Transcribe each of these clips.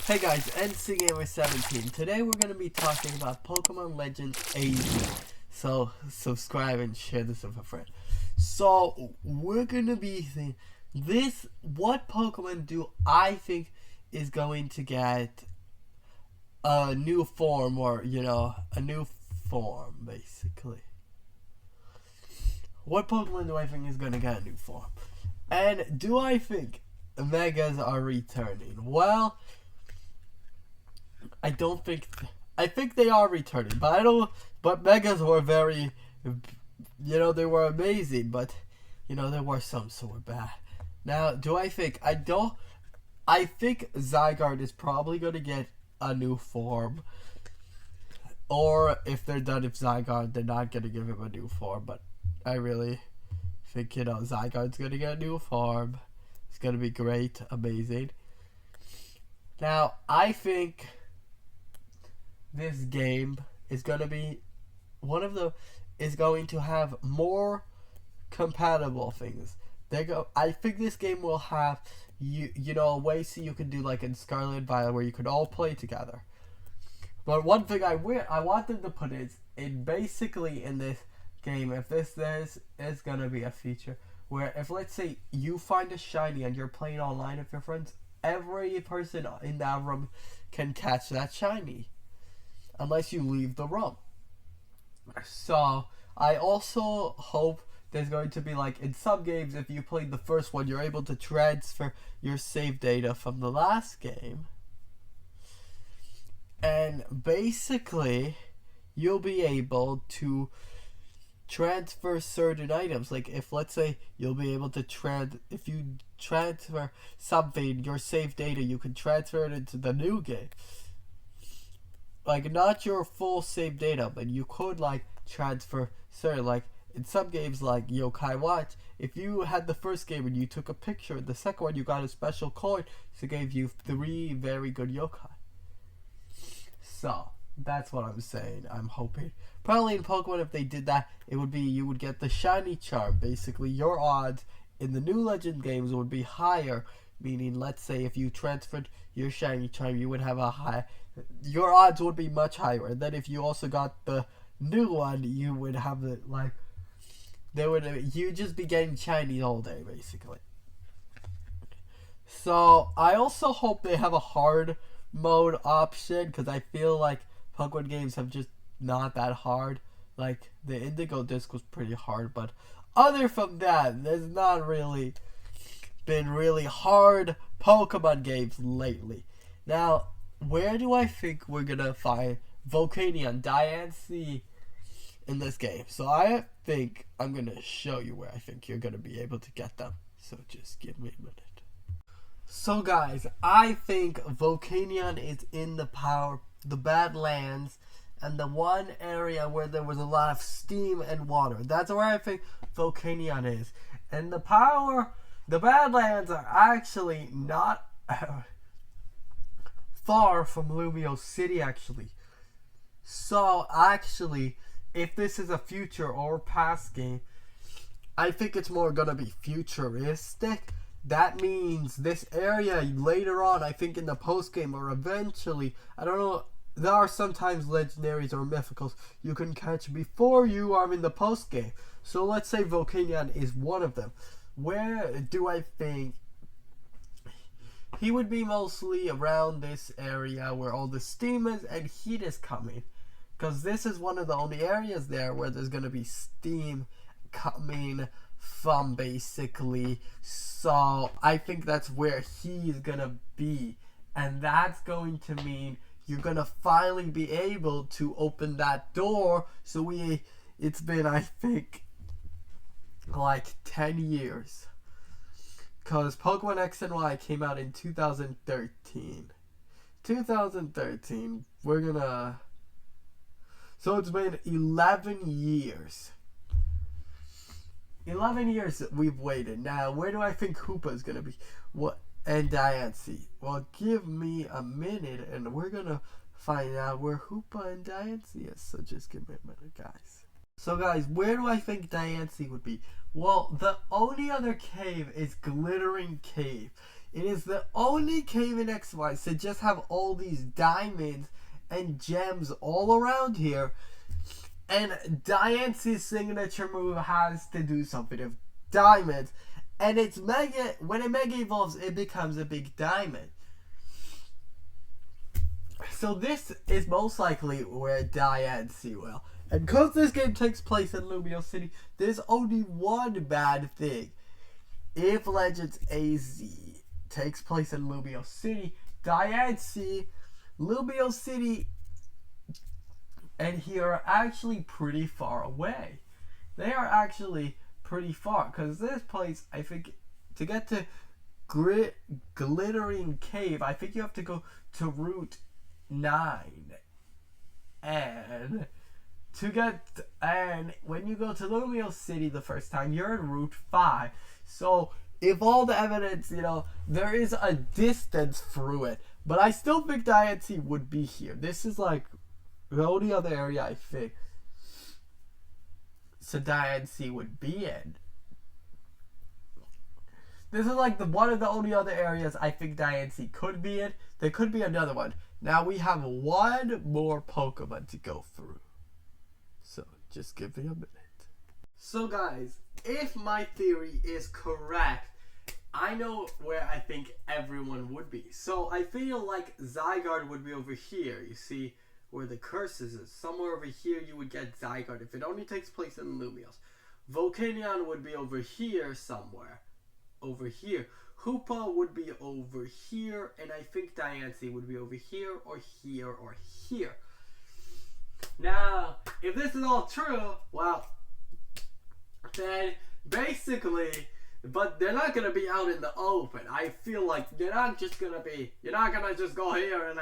Hey guys, NCGamer17. Today we're going to be talking about Pokemon Legends Zygarde. So subscribe and share this with a friend. So we're going to be seeing this. What Pokemon do I think is going to get a new form, or a new form basically. What Pokemon do I think is going to get a new form? And do I think Megas are returning? Well, I don't think. I think they are returning, but I don't. But Megas were very, they were amazing, but there were some so were bad. Now, do I think? I don't. I think Zygarde is probably going to get a new form, or if they're done with Zygarde, they're not going to give him a new form. But I really think Zygarde's going to get a new form. It's going to be great, amazing. Now, I think this game is going to be is going to have more compatible things. I think this game will have a way so you can do like in Scarlet and Violet where you could all play together. But one thing I want them to put is basically in this game, if this is going to be a feature where if let's say you find a shiny and you're playing online with your friends, every person in that room can catch that shiny unless you leave the room. So I also hope there's going to be like in some games, if you played the first one, you're able to transfer your save data from the last game, and basically you'll be able to transfer certain items. Like if let's say you'll be able to if you transfer something, your save data, you can transfer it into the new game. Like not your full save data, but you could like transfer certain, like in some games like Yokai Watch, if you had the first game and you took a picture, the second one you got a special coin, so it gave you 3 very good yokai. So that's what I'm saying. I'm hoping probably in Pokemon, if they did that, it would be you would get the shiny charm. Basically your odds in the new legend games would be higher, meaning let's say if you transferred your shiny charm, you would have your odds would be much higher. And then if you also got the new one, you would have it like you'd just be getting shiny all day basically. So I also hope they have a hard mode option, because I feel like Pokemon games have just not that hard. Like the Indigo Disc was pretty hard, but other from that, there's not really been really hard Pokemon games lately. Now, where do I think we're gonna find Volcanion, Diancie in this game? So I think I'm gonna show you where I think you're gonna be able to get them. So just give me a minute. So guys, I think Volcanion is in the Badlands, and the one area where there was a lot of steam and water. That's where I think Volcanion is. And the Badlands are actually not far from Lumio City, actually. So actually, if this is a future or past game, I think it's more gonna be futuristic. That means this area later on, I think in the post game or eventually, I don't know, there are sometimes legendaries or mythicals you can catch before you are in the post game. So let's say Volcanion is one of them. Where do I think he would be? Mostly around this area where all the steam is and heat is coming, because this is one of the only areas there where there's going to be steam coming from basically. So I think that's where he's going to be, and that's going to mean you're going to finally be able to open that door. So it's been, I think, like 10 years, because Pokemon X and Y came out in 2013. So it's been 11 years. 11 years that we've waited. Now, where do I think Hoopa is going to be? And Diancie. Well, give me a minute and we're going to find out where Hoopa and Diancie is. So just give me a minute, guys. So guys, where do I think Diancie would be? Well, the only other cave is Glittering Cave. It is the only cave in XY to just have all these diamonds and gems all around here. And Diance's signature move has to do something with diamonds. And it's mega, when it mega evolves, it becomes a big diamond. So this is most likely where Diance will. And because this game takes place in Lumio City, there's only one bad thing. If Legends AZ takes place in Lumio City, Diance, Lumio City, and here are actually pretty far away. They are actually pretty far, because this place, I think, to get to Glittering Cave, I think you have to go to Route 9. And when you go to Lumio City the first time, you're in Route 5. So if all the evidence, there is a distance through it. But I still think Diancie would be here. This is like the only other area I think so Diancie would be in. This is like one of the only other areas I think Diancie could be in. There could be another one. Now we have one more Pokemon to go through. So just give me a minute. So guys, if my theory is correct, I know where I think everyone would be. So I feel like Zygarde would be over here. You see where the curses is. Somewhere over here you would get Zygarde if it only takes place in Lumios. Volcanion would be over here somewhere. Over here. Hoopa would be over here, and I think Diancie would be over here or here or here. Now, if this is all true, well, then basically, but they're not gonna be out in the open. I feel like you're not gonna just go here and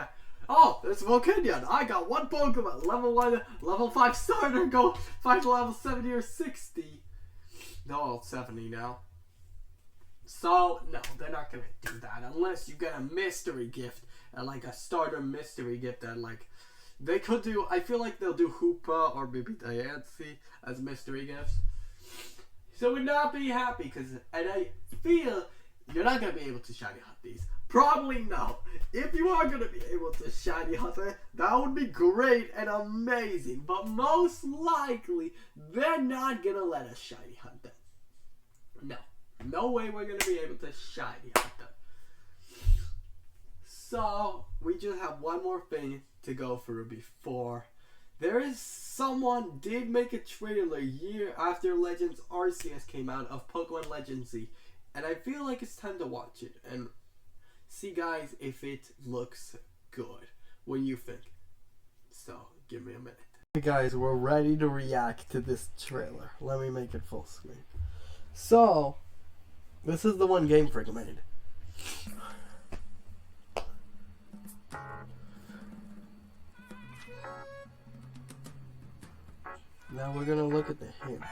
oh, it's Volcanion. I got one Pokemon, level 1, level 5 starter, go fight level 70 or 60. No, 70 now. So, no, they're not going to do that unless you get a mystery gift, like a starter mystery gift that, they could do, I feel like they'll do Hoopa or maybe Diancie as mystery gifts. So we'd not be happy, and I feel you're not going to be able to shiny hunt these. Probably no. If you are going to be able to shiny hunt it, that would be great and amazing, but most likely, they're not going to let us shiny hunt them. No. No way we're going to be able to shiny hunt them. So, we just have one more thing to go through before. Someone did make a trailer year after Legends Arceus came out of Pokemon Legends Z. And I feel like it's time to watch it and see, guys, if it looks good. What do you think? So, give me a minute. Hey guys, we're ready to react to this trailer. Let me make it full screen. So, this is the one Game Freak made. Now we're gonna look at the hints.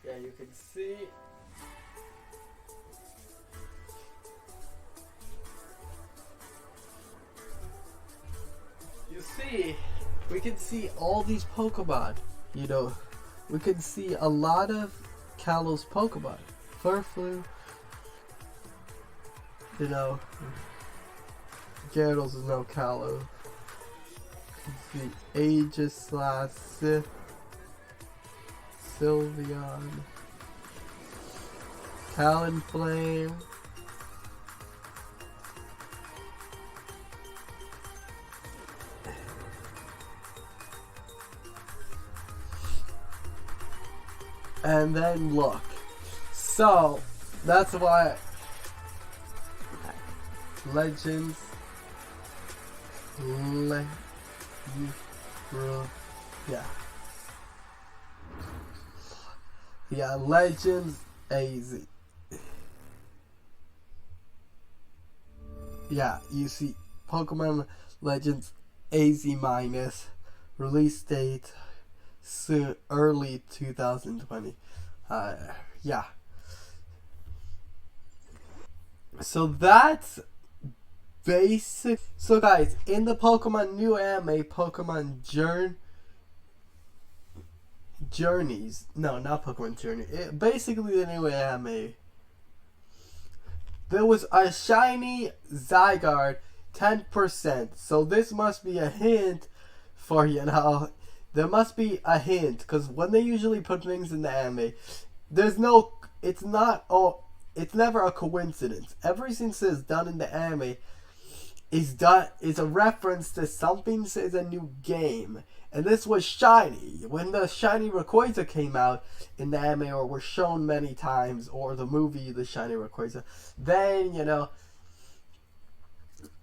Yeah, you can see. We can see all these Pokemon, we can see a lot of Kalow's Pokemon. Furflu, Gyarados is no Kalow. You can see Aegislash, Sith, Sylveon, Talonflame, and then look. So that's why Legends Legends AZ. Yeah, you see Pokemon Legends AZ minus, release date soon, early 2020. Yeah. So that's basic. So guys, in the Pokemon new anime, Pokemon Journeys. No, not Pokemon Journey. Basically, the new anime. There was a shiny Zygarde 10%. So this must be a hint for, there must be a hint. Because when they usually put things in the anime, it's never a coincidence. Everything says done in the anime is a reference to something says a new game. And this was shiny. When the shiny Rayquaza came out in the anime, or was shown many times, or the movie The Shiny Rayquaza, then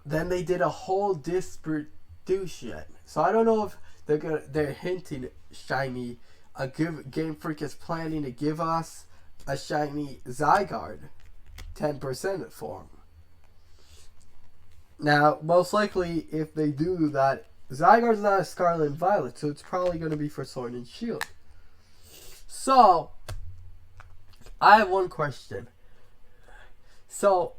then they did a whole distribution. So I don't know if they're hinting shiny. Game Freak is planning to give us a shiny Zygarde 10% form. Now, most likely, if they do that, Zygarde's not a Scarlet and Violet, so it's probably going to be for Sword and Shield. So, I have one question. So,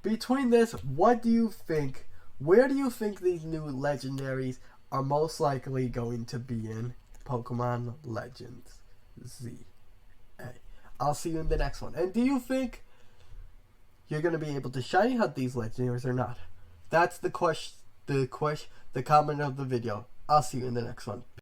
between this, what do you think? Where do you think these new legendaries are most likely going to be in Pokemon Legends Z? I'll see you in the next one. And do you think you're going to be able to shiny hunt these legendaries or not? That's the comment of the video. I'll see you in the next one.